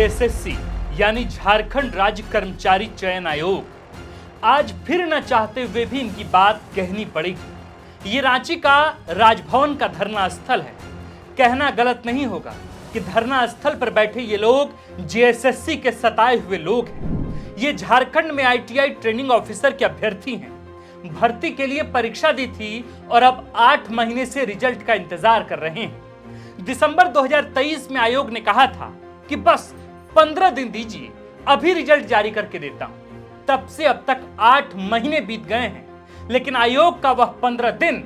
JSSC यानी झारखंड राज्य कर्मचारी चयन आयोग आज फिर न चाहते हुए भी इनकी बात कहनी पड़ेगी। ये रांची का राजभवन का धरना स्थल है। कहना गलत नहीं होगा कि धरना स्थल पर बैठे ये लोग जेएसएससी के सताए हुए लोग हैं। ये झारखंड में आईटीआई ट्रेनिंग ऑफिसर के अभ्यर्थी हैं। भर्ती के लिए परीक्षा दी थी और अब 8 महीने से रिजल्ट का इंतजार कर रहे हैं। दिसंबर 2023 में आयोग ने कहा था कि बस 15 दिन दीजिए, अभी रिजल्ट जारी करके देता हूं। तब से अब तक 8 महीने बीत गए हैं, लेकिन आयोग का वह 15 दिन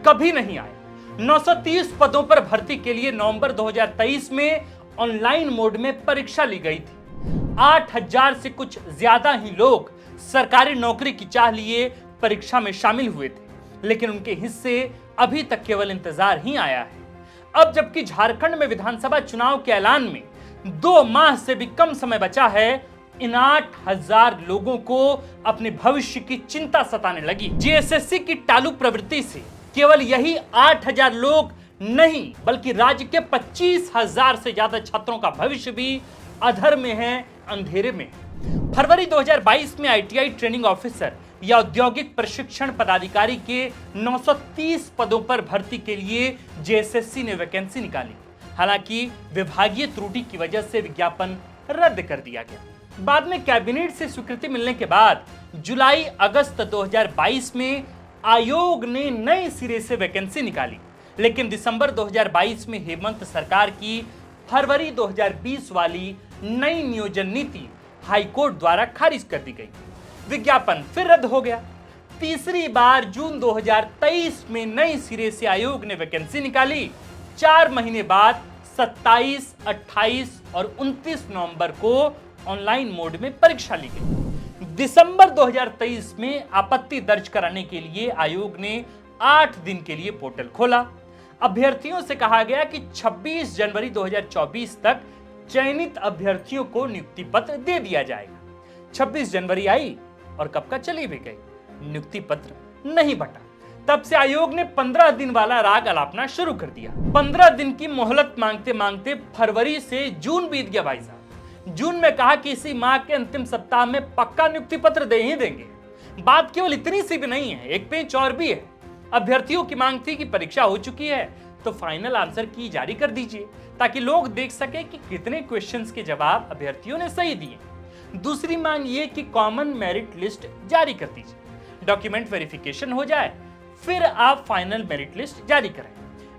कभी नहीं आया। 930 पदों पर भर्ती के लिए नवंबर 2023 में ऑनलाइन मोड में परीक्षा ली गई थी। 8000 से कुछ ज्यादा ही लोग सरकारी नौकरी की चाह लिए परीक्षा में शामिल हुए थे, लेकिन उनके हिस्से अभी तक केवल इंतजार ही आया है। अब जबकि झारखंड में विधानसभा चुनाव के ऐलान में 2 माह से भी कम समय बचा है, इन 8000 लोगों को अपने भविष्य की चिंता सताने लगी। जेएसएससी की टालू प्रवृत्ति से केवल यही 8000 लोग नहीं, बल्कि राज्य के 25000 से ज्यादा छात्रों का भविष्य भी अधर में है, अंधेरे में। फरवरी 2022 में आईटीआई ट्रेनिंग ऑफिसर या औद्योगिक प्रशिक्षण पदाधिकारी के 930 पदों पर भर्ती के लिए जेएसएससी ने वैकेंसी निकाली। हालांकि विभागीय त्रुटि की वजह से विज्ञापन रद्द कर दिया गया। बाद में कैबिनेट से स्वीकृति मिलने के बाद जुलाई अगस्त 2022 में आयोग ने नए सिरे से वैकेंसी निकाली, लेकिन दिसंबर 2022 में हेमंत सरकार की फरवरी 2020 वाली नई नियोजन नीति हाईकोर्ट द्वारा खारिज कर दी गई। विज्ञापन फिर रद्द हो गया। तीसरी बार जून 2023 में नए सिरे से आयोग ने वैकेंसी निकाली। 4 महीने बाद 27, 28 और 29 नवंबर को ऑनलाइन मोड में परीक्षा ली गई। दिसंबर 2023 में आपत्ति दर्ज कराने के लिए आयोग ने 8 दिन के लिए पोर्टल खोला। अभ्यर्थियों से कहा गया कि 26 जनवरी 2024 तक चयनित अभ्यर्थियों को नियुक्ति पत्र दे दिया जाएगा। 26 जनवरी आई और कब का चली भी गई, नियुक्ति पत्र नहीं बटा। तब से आयोग ने 15 दिन वाला राग अलापना शुरू कर दिया। 15 दिन की मोहलत मांगते मांगते फरवरी से जून बीत गया भाई साहब। जून में कहा कि इसी माह के अंतिम सप्ताह में पक्का नियुक्ति पत्र दे ही देंगे। बात केवल इतनी सी भी नहीं है, एक पेज और भी है। अभ्यर्थियों की मांग थी कि परीक्षा हो चुकी है तो फाइनल आंसर की जारी कर दीजिए, ताकि लोग देख सके कि कितने क्वेश्चंस के जवाब अभ्यर्थियों ने सही दिए। दूसरी मांग ये कि कॉमन मेरिट लिस्ट जारी कर दीजिए, डॉक्यूमेंट वेरिफिकेशन हो जाए, फिर आप फाइनल मेरिट लिस्ट जारी करें।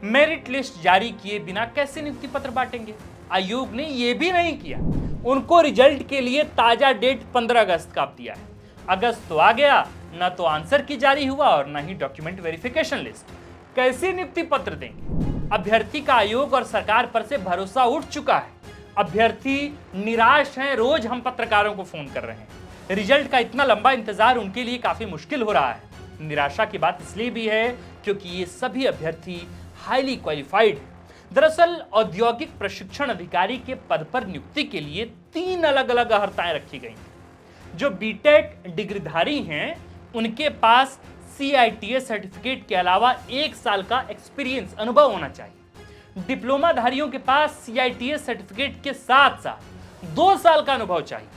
मेरिट लिस्ट जारी किए बिना कैसे नियुक्ति पत्र बांटेंगे? आयोग ने यह भी नहीं किया। उनको रिजल्ट के लिए ताजा डेट 15 अगस्त का दिया है। अगस्त तो आ गया, न तो आंसर की जारी हुआ और न ही डॉक्यूमेंट वेरिफिकेशन लिस्ट। कैसे नियुक्ति पत्र देंगे? अभ्यर्थी का आयोग और सरकार पर से भरोसा उठ चुका है। अभ्यर्थी निराश हैं। रोज हम पत्रकारों को फोन कर रहे हैं। रिजल्ट का इतना लंबा इंतजार उनके लिए काफी मुश्किल हो रहा है। निराशा की बात इसलिए भी है क्योंकि ये सभी अभ्यर्थी हाईली क्वालिफाइड हैं। दरअसल औद्योगिक प्रशिक्षण अधिकारी के पद पर नियुक्ति के लिए 3 अलग अलग अर्हताएं रखी गई हैं। जो बीटेक डिग्रीधारी हैं उनके पास सीआईटीएस सर्टिफिकेट के अलावा 1 साल का एक्सपीरियंस अनुभव होना चाहिए। डिप्लोमाधारियों के पास सीआईटीएस सर्टिफिकेट के साथ साथ 2 साल का अनुभव चाहिए।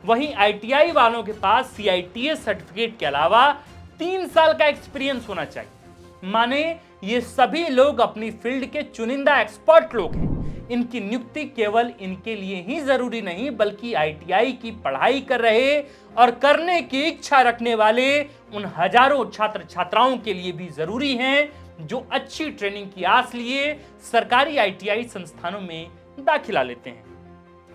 वहीं आईटीआई वालों के पास सीआईटीएस सर्टिफिकेट के अलावा 3 साल का एक्सपीरियंस होना चाहिए। माने ये सभी लोग अपनी फील्ड के चुनिंदा एक्सपर्ट लोग हैं। इनकी नियुक्ति केवल इनके लिए ही जरूरी नहीं, बल्कि आईटीआई की पढ़ाई कर रहे और करने की इच्छा रखने वाले उन हजारों छात्र छात्राओं के लिए भी जरूरी है जो अच्छी ट्रेनिंग की आस लिए सरकारी आईटीआई संस्थानों में दाखिला लेते हैं।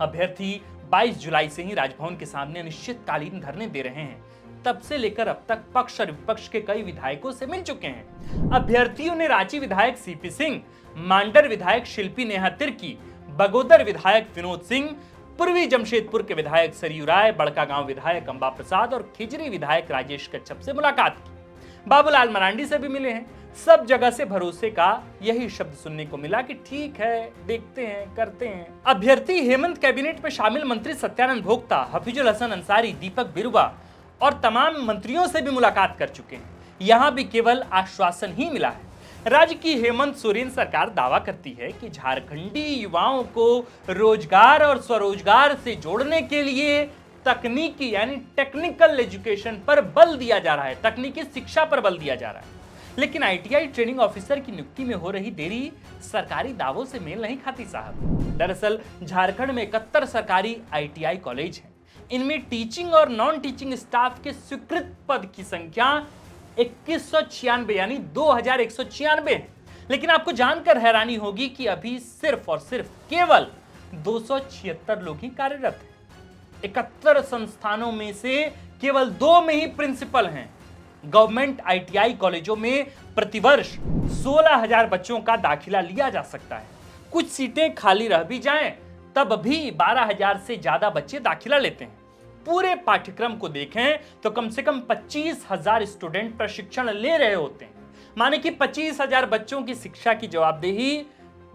अभ्यर्थी 22 जुलाई से ही राजभवन के सामने अनिश्चितकालीन धरने दे रहे हैं। तब से लेकर अब तक पक्ष और विपक्ष के कई विधायकों से मिल चुके हैं। अभ्यर्थियों ने रांची विधायक सीपी सिंह, मांडर विधायक शिल्पी नेहा तिर्की, बगोदर विधायक विनोद सिंह, पूर्वी जमशेदपुर के विधायक सरयू राय, बड़कागांव विधायक अंबा प्रसाद और खिजरी विधायक राजेश कच्छप से मुलाकात की। बाबूलाल मरांडी से भी मिले हैं। सब जगह से भरोसे का यही शब्द सुनने को मिला कि ठीक है, देखते हैं, करते हैं। अभ्यर्थी हेमंत कैबिनेट में शामिल मंत्री सत्यानंद भोक्ता, हफीजुल हसन अंसारी, दीपक बिरुवा और तमाम मंत्रियों से भी मुलाकात कर चुके हैं। यहां भी केवल आश्वासन ही मिला है। राज्य की हेमंत सोरेन सरकार दावा करती है कि झारखंडी युवाओं को रोजगार और स्वरोजगार से जोड़ने के लिए तकनीकी यानी टेक्निकल एजुकेशन पर बल दिया जा रहा है, तकनीकी शिक्षा पर बल दिया जा रहा है। लेकिन आईटीआई ट्रेनिंग ऑफिसर की नियुक्ति में हो रही देरी सरकारी दावों से मेल नहीं खाती साहब। दरअसल झारखंड में 71 सरकारी आईटीआई कॉलेज हैं। इनमें टीचिंग और नॉन टीचिंग स्टाफ के स्वीकृत पद की संख्या 2196 यानी 2196 है। लेकिन आपको जानकर हैरानी होगी कि अभी सिर्फ और सिर्फ केवल 276 लोग ही कार्यरत हैं। 71 संस्थानों में से केवल 2 में ही प्रिंसिपल हैं। गवर्नमेंट आईटीआई कॉलेजों में प्रतिवर्ष 16,000 बच्चों का दाखिला लिया जा सकता है। कुछ सीटें खाली रह भी जाएं, तब भी 12,000 से ज्यादा बच्चे दाखिला लेते हैं। पूरे पाठ्यक्रम को देखें तो कम से कम 25,000 स्टूडेंट प्रशिक्षण ले रहे होते हैं। माने कि 25,000 बच्चों की शिक्षा की जवाबदेही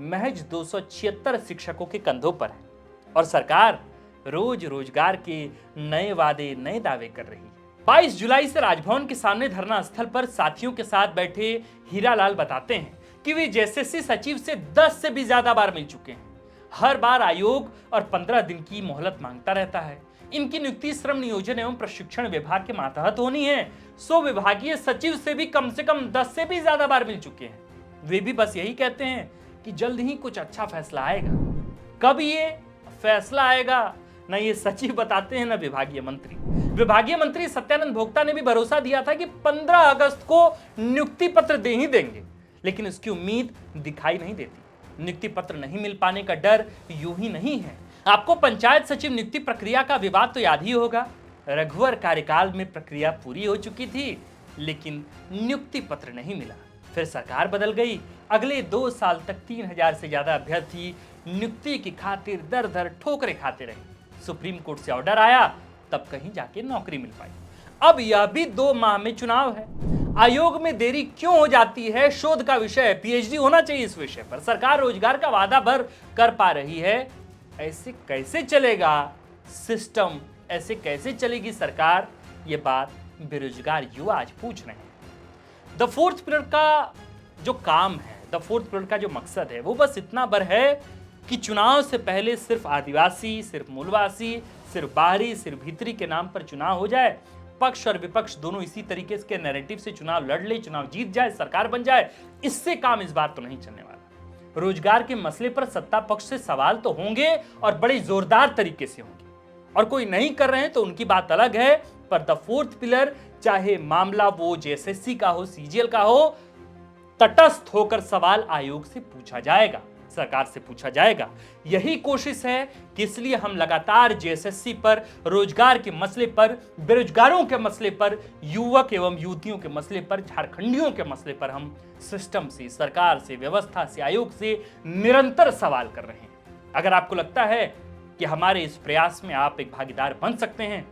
महज 276 शिक्षकों के कंधों पर है। और सरकार रोज रोजगार के नए वादे, नए दावे कर रही है। 22 जुलाई से राजभवन के सामने धरना स्थल पर साथियों के साथ बैठे हीरालाल बताते हैं कि वे जेएसएससी सचिव से 10 से भी ज्यादा बार मिल चुके हैं। हर बार आयोग और 15 दिन की मोहलत मांगता रहता है। इनकी नियुक्ति श्रम नियोजन एवं प्रशिक्षण विभाग के मातहत होनी है, सो विभागीय सचिव से भी कम 10 से भी ज्यादा बार मिल चुके हैं। वे भी बस यही कहते हैं कि जल्द ही कुछ अच्छा फैसला आएगा। कब ये फैसला आएगा, न ये सचिव बताते हैं, न विभागीय मंत्री। विभागीय मंत्री सत्यानंद भोक्ता ने भी भरोसा दिया था कि 15 अगस्त को नियुक्ति पत्र दे ही देंगे, लेकिन उसकी उम्मीद दिखाई नहीं देती। नियुक्ति पत्र नहीं मिल पाने का डर यूं ही नहीं है। आपको पंचायत सचिव नियुक्ति प्रक्रिया का विवाद तो याद ही होगा। रघुवर कार्यकाल में प्रक्रिया पूरी हो चुकी थी, लेकिन नियुक्ति पत्र नहीं मिला। फिर सरकार बदल गई। अगले 2 साल तक 3000 से ज्यादा अभ्यर्थी नियुक्ति की खातिर दर दर ठोकरें खाते रहे। सुप्रीम कोर्ट से ऑर्डर आया, तब कहीं जाके नौकरी मिल पाई। अब यह भी 2 माह में चुनाव है। आयोग में देरी क्यों हो जाती है? शोध का विषय है, पीएचडी होना चाहिए इस विषय पर। सरकार रोजगार का वादा भर कर पा रही है, ऐसे कैसे चलेगा सिस्टम? ऐसे कैसे चलेगी सरकार? ये बात बेरोजगार युवा आज पूछ रहे हैं। द फोर्थ पिलर का जो काम है, द फोर्थ पिलर का जो मकसद है, वो बस इतना भर है कि चुनाव से पहले सिर्फ आदिवासी, सिर्फ मूलवासी, सिर्फ बाहरी, सिर्फ भीतरी के नाम पर चुनाव हो जाए। पक्ष और विपक्ष दोनों इसी तरीके के नैरेटिव से चुनाव लड़ ले, चुनाव जीत जाए, सरकार बन जाए। इससे काम इस बार तो नहीं चलने वाला। रोजगार के मसले पर सत्ता पक्ष से सवाल तो होंगे और बड़े जोरदार तरीके से होंगे, और कोई नहीं कर रहे हैं तो उनकी बात अलग है। पर द फोर्थ पिलर, चाहे मामला वो जेएसएससी का हो, सीजीएल का हो, तटस्थ होकर सवाल आयोग से पूछा जाएगा, सरकार से पूछा जाएगा। यही कोशिश है कि इसलिए हम लगातार जेएसएससी पर, रोजगार के मसले पर, बेरोजगारों के मसले पर, युवक एवं युवतियों के मसले पर, झारखंडियों के मसले पर हम सिस्टम से, सरकार से, व्यवस्था से, आयोग से निरंतर सवाल कर रहे हैं। अगर आपको लगता है कि हमारे इस प्रयास में आप एक भागीदार बन सकते हैं,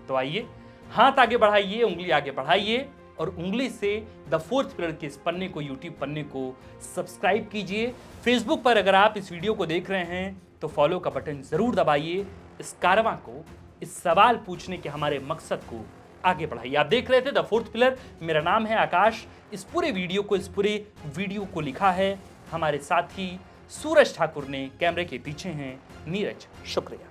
तो आइए हाथ आगे बढ़ाइए, उंगली आगे बढ़ाइए और उंगली से द फोर्थ पिलर के इस पन्ने को, यूट्यूब पन्ने को सब्सक्राइब कीजिए। फेसबुक पर अगर आप इस वीडियो को देख रहे हैं तो फॉलो का बटन जरूर दबाइए। इस कारवां को, इस सवाल पूछने के हमारे मकसद को आगे बढ़ाइए। आप देख रहे थे द फोर्थ पिलर। मेरा नाम है आकाश। इस पूरे वीडियो को लिखा है हमारे साथी सूरज ठाकुर ने। कैमरे के पीछे हैं नीरज। शुक्रिया।